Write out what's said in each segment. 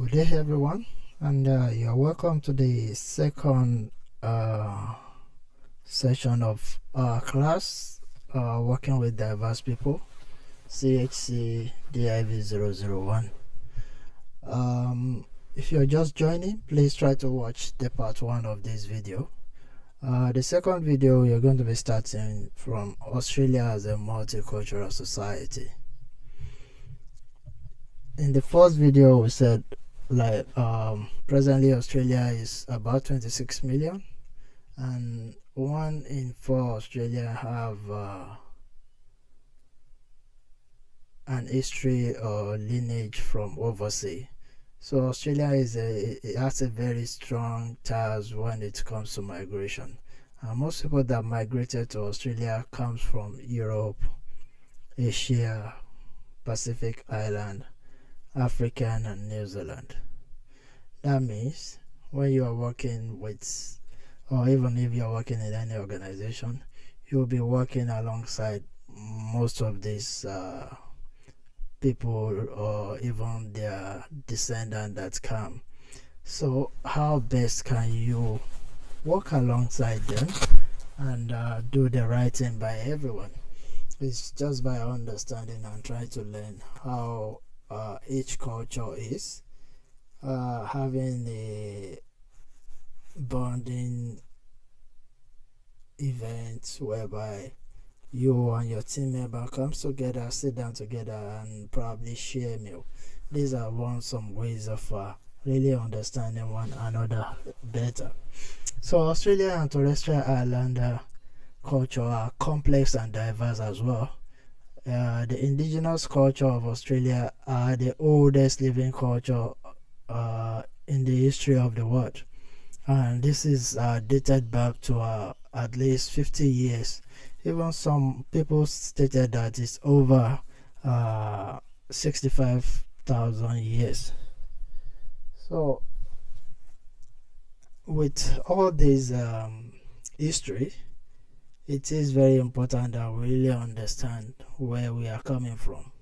Good day, everyone, and you're welcome to the second session of our class, Working with Diverse People, CHCDIV001. If you're just joining, please try to watch the part 1 of this video. The second video, you're going to be starting from Australia as a multicultural society. In the first video, we said presently Australia is about 26 million, and 1 in 4 Australians have an history or lineage from overseas. So Australia it has a very strong ties when it comes to migration. Most people that migrated to Australia comes from Europe, Asia, Pacific Island, African, and New Zealand. That means when you are working with, or even if you are working in any organization, you'll be working alongside most of these people, or even their descendants that come. So how best can you work alongside them and do the right thing by everyone? It's just by understanding and trying to learn how each culture is, having a bonding event whereby you and your team member comes together, sit down together, and probably share a meal. These are some ways of really understanding one another better. So Australia and Terrestrial Islander culture are complex and diverse as well. The indigenous culture of Australia are the oldest living culture in the history of the world, and this is dated back to at least 50 years. Even some people stated that it's over 65,000 years. So with all this history, it is very important that we really understand where we are coming from.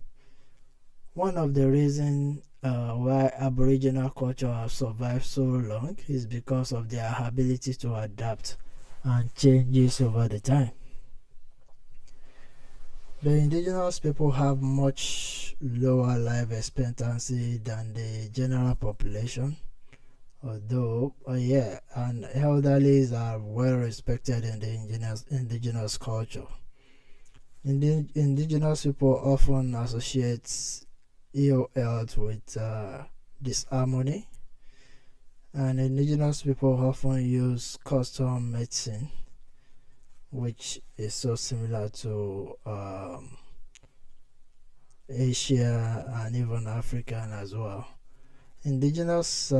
One of the reasons why Aboriginal culture has survived so long is because of their ability to adapt and changes over the time. The indigenous people have much lower life expectancy than the general population, although and elderlies are well respected in the indigenous culture. Indigenous people often associate ill health with disharmony, and indigenous people often use custom medicine, which is so similar to Asia and even African as well. Indigenous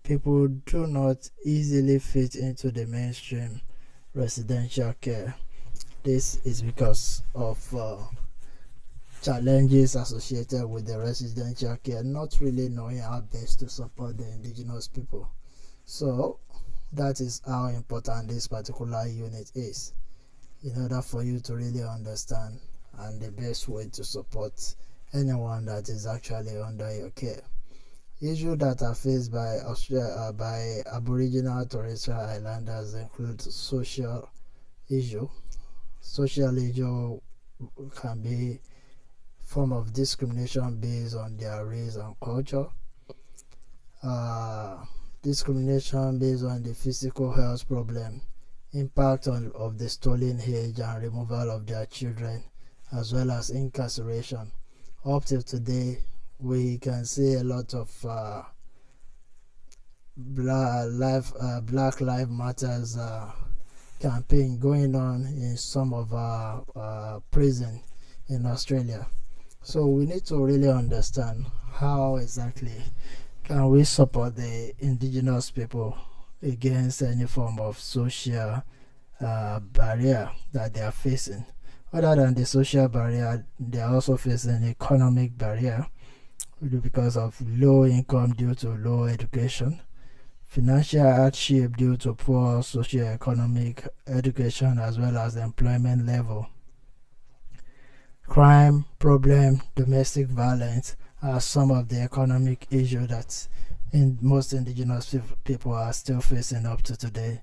people do not easily fit into the mainstream residential care. This is because of challenges associated with the residential care, not really knowing how best to support the indigenous people. So that is how important this particular unit is, in order for you to really understand and the best way to support anyone that is actually under your care. Issues that are faced by Aboriginal Terrestrial Islanders include social issue. Social issue can be form of discrimination based on their race and culture. Discrimination based on the physical health problem, impact of the stolen age and removal of their children, as well as incarceration. Up till today, we can see a lot of Black Lives Matters campaign going on in some of our prison in Australia. So we need to really understand how exactly can we support the indigenous people against any form of social barrier that they are facing. Other than the social barrier, they are also facing economic barrier because of low income due to low education, financial hardship due to poor socio-economic education, as well as employment level, crime problem, domestic violence, some of the economic issues that most indigenous people are still facing up to today.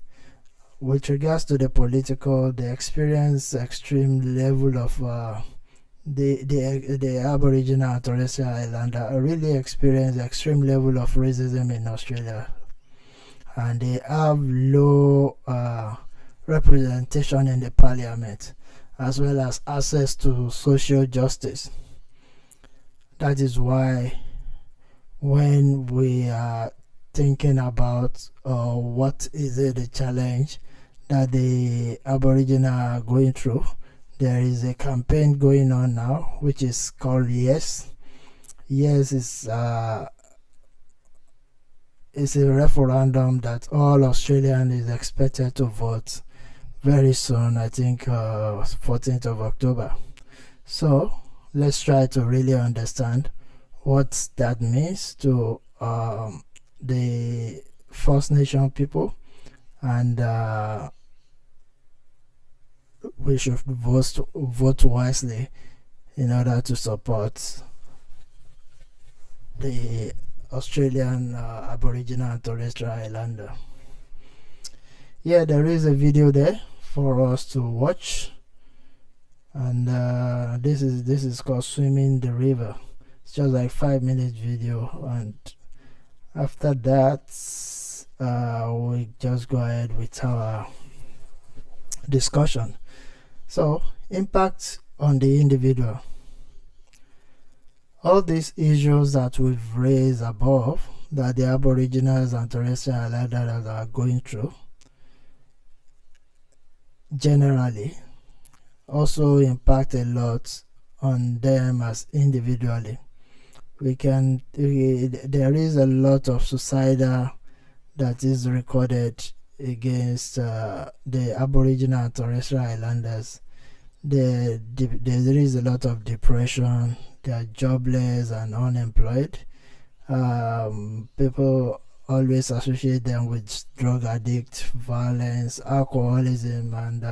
With regards to the political, they experience extreme level of the Aboriginal and Torres Strait Islander really experience extreme level of racism in Australia, and they have low representation in the parliament, as well as access to social justice. That is why when we are thinking about what is it the challenge that the Aboriginal are going through, there is a campaign going on now which is called Yes. Yes is it's a referendum that all Australians is expected to vote very soon, I think 14th of October. So let's try to really understand what that means to the First Nation people, and we should vote wisely in order to support the Australian Aboriginal and Torres Strait Islander. Yeah, there is a video there for us to watch, and this is called Swimming the River. It's just like 5 minutes video, and after that we just go ahead with our discussion. So, impact on the individual. All these issues that we've raised above, that the Aboriginals and Torres Strait Islanders are going through, generally also impact a lot on them as individually. There is a lot of suicidal that is recorded against the Aboriginal and Torres Strait Islanders. There is a lot of depression. They are jobless and unemployed. People always associate them with drug addict, violence, alcoholism, and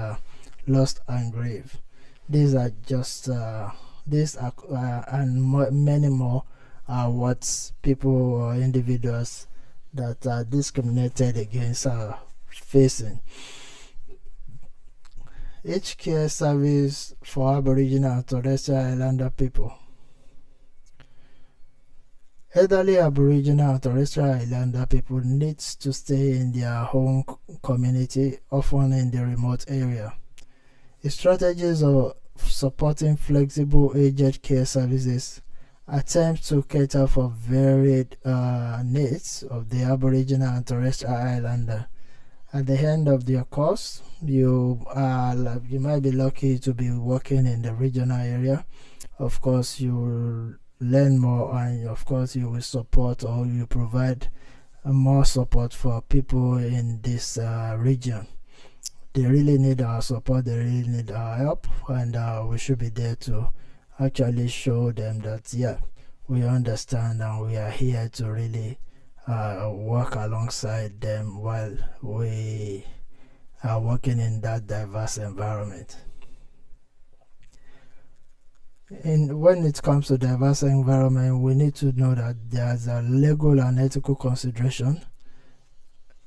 lost and grief. These are just many more are what people or individuals that are discriminated against are facing. Each care service for Aboriginal and Torres Strait Islander people. Elderly Aboriginal and Torres Strait Islander people need to stay in their home community, often in the remote area. The strategies of supporting flexible aged care services attempt to cater for varied needs of the Aboriginal and Torres Strait Islander. At the end of your course, you might be lucky to be working in the regional area. Of course, you will learn more, and of course you will support or you provide more support for people in this region. They really need our support, they really need our help, and we should be there to actually show them that yeah, we understand and we are here to really work alongside them while we are working in that diverse environment. And when it comes to diverse environment, we need to know that there's a legal and ethical consideration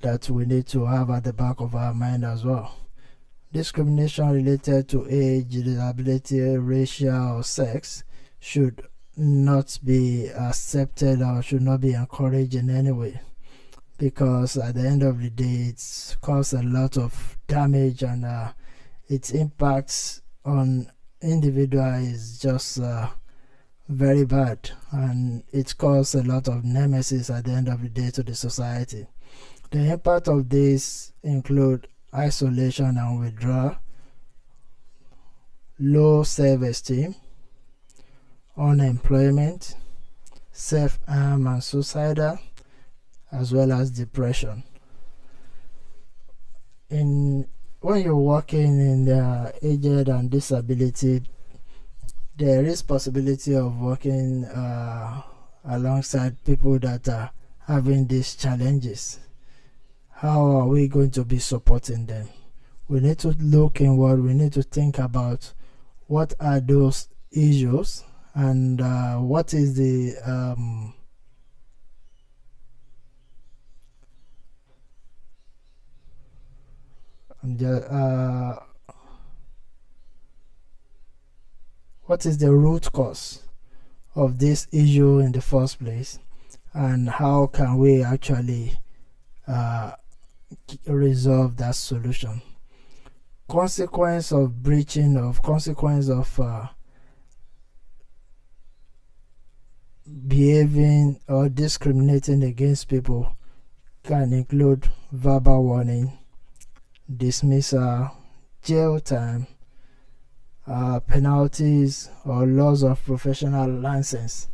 that we need to have at the back of our mind as well. Discrimination related to age, disability, racial, or sex should not be accepted or should not be encouraged in any way, because at the end of the day it's caused a lot of damage, and its impacts on individual is just very bad, and it caused a lot of nemesis at the end of the day to the society. The impact of this include isolation and withdrawal, low self-esteem, unemployment, self-harm and suicidal, as well as depression. When you're working in the aged and disability, there is possibility of working alongside people that are having these challenges. How are we going to be supporting them? We need to look inward. We need to think about what are those issues And what is the what is the root cause of this issue in the first place, and how can we actually resolve that solution? Consequence of behaving or discriminating against people can include verbal warning, dismissal, jail time, penalties, or loss of professional license.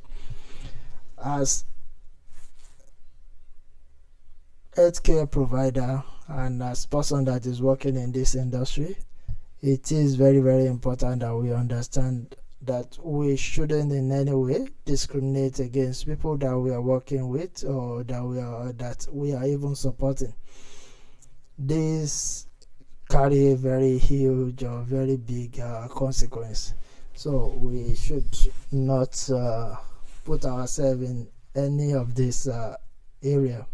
As healthcare provider and as person that is working in this industry, it is very, very important that we understand that we shouldn't in any way discriminate against people that we are working with or that we are even supporting. This carry a very huge or very big consequence. So we should not put ourselves in any of this area.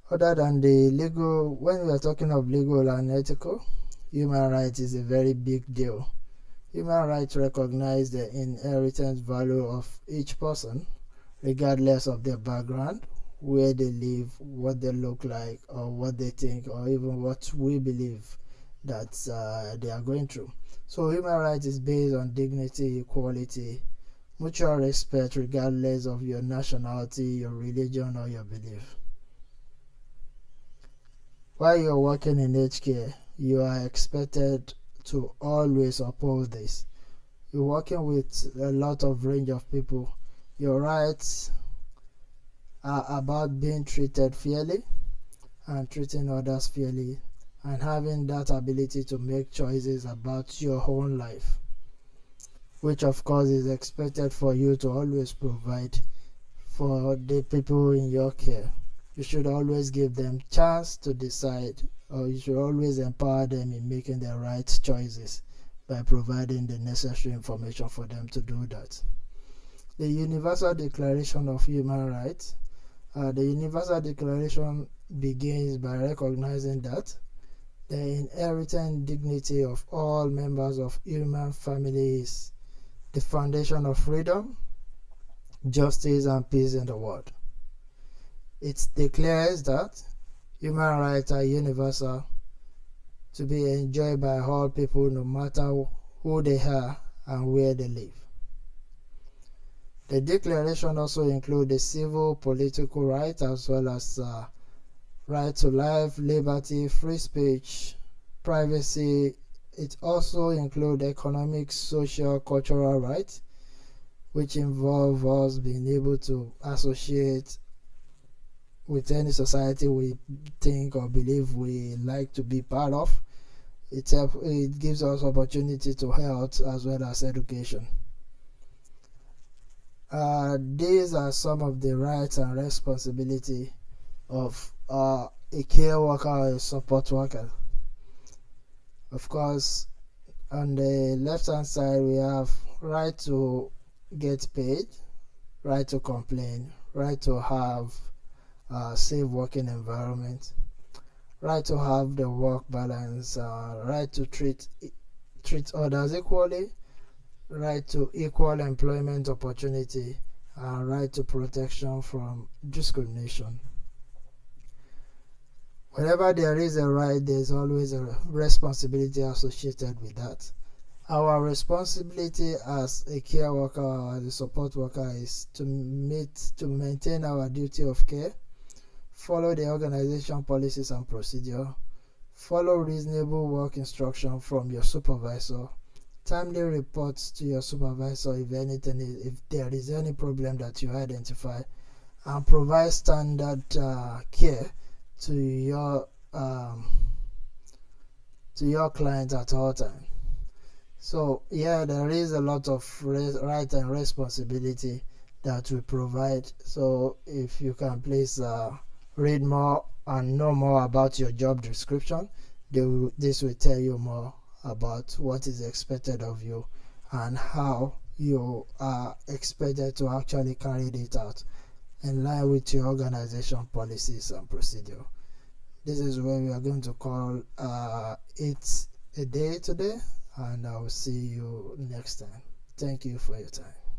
Other than the legal, when we are talking of legal and ethical, human rights is a very big deal. Human rights recognize the inherent value of each person, regardless of their background, where they live, what they look like, or what they think, or even what we believe that they are going through. So human rights is based on dignity, equality, mutual respect, regardless of your nationality, your religion, or your belief. While you're working in healthcare, you are expected to always uphold this. You're working with a lot of range of people. Your rights are about being treated fairly and treating others fairly, and having that ability to make choices about your own life, which of course is expected for you to always provide for the people in your care. You should always give them chance to decide, or you should always empower them in making the right choices by providing the necessary information for them to do that. The Universal Declaration of Human Rights. The Universal Declaration begins by recognizing that the inherent dignity of all members of human family is the foundation of freedom, justice, and peace in the world. It declares that human rights are universal, to be enjoyed by all people no matter who they are and where they live. The declaration also includes the civil, political rights as well as right to life, liberty, free speech, privacy. It also includes economic, social, cultural rights, which involve us being able to associate with any society we think or believe we like to be part of. It gives us opportunity to health as well as education. These are some of the rights and responsibility of a care worker or a support worker. Of course, on the left hand side we have right to get paid, right to complain, right to have a safe working environment, right to have the work balance, right to treat others equally, right to equal employment opportunity, and right to protection from discrimination. Whenever there is a right, there is always a responsibility associated with that. Our responsibility as a care worker or as a support worker is to maintain our duty of care, follow the organization policies and procedure, follow reasonable work instruction from your supervisor, timely reports to your supervisor if there is any problem that you identify, and provide standard care to your client at all times. So yeah, there is a lot of right and responsibility that we provide. So if you can please read more and know more about your job description, this will tell you more about what is expected of you and how you are expected to actually carry it out in line with your organization policies and procedure. This is where we are going to call it a day today, and I will see you next time. Thank you for your time.